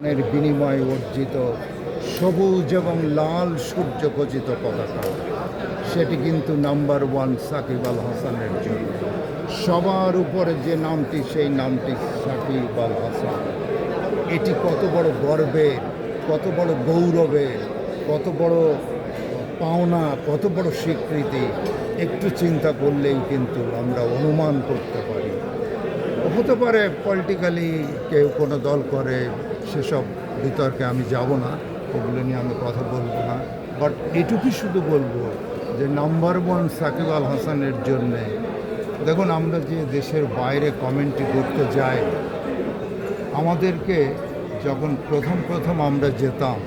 এর বিনিময়ে অর্জিত সবুজ এবং লাল সূর্যখচিত পতাকা, সেটি কিন্তু নাম্বার ওয়ান সাকিব আল হাসানের জন্য। সবার উপরে যে নামটি, সেই নামটি সাকিব আল হাসান। এটি কত বড় গর্বের, কত বড় গৌরবের, কত বড় পাওনা, কত বড় স্বীকৃতি, একটু চিন্তা করলেই কিন্তু আমরা অনুমান করতে পারি। হতে পারে পলিটিক্যালি কেউ কোনো দল করে, সেসব বিতর্কে আমি যাব না, ওগুলো নিয়ে আমি কথা বলবো না। বাট এটুকুই শুধু বলবো যে নাম্বার ওয়ান সাকিব আল হাসানের জন্যে, দেখুন আমরা যে দেশের বাইরে কমেন্ট্রি করতে যাই, আমাদেরকে যখন প্রথম আমরা যেতাম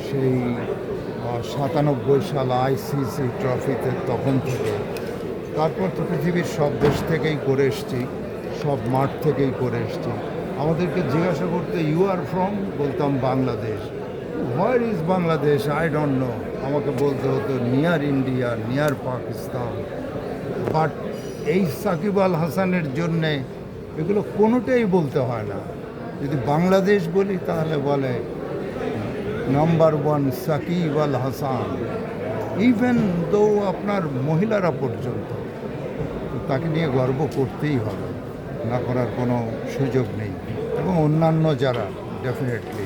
সেই 97 সাল আইসিসি ট্রফিতে, তখন থেকে তারপর তো পৃথিবীর সব দেশ থেকেই করে এসছি, সব মাঠ থেকেই করে এসছি। আমাদেরকে জিজ্ঞাসা করতে ইউ আর ফ্রম, বলতাম Bangladesh. Where is Bangladesh, I don't know. আমাকে বলতে হতো near India, near Pakistan. But এই সাকিব আল হাসানের জন্যে এগুলো কোনোটাই বলতে হয় না। যদি বাংলাদেশ বলি তাহলে বলে number one Shakib Al Hasan. Even though আপনার মহিলারা পর্যন্ত, তাকে নিয়ে গর্ব করতেই হবে, না করার কোনো সুযোগ নেই। এবং অন্যান্য যারা, ডেফিনেটলি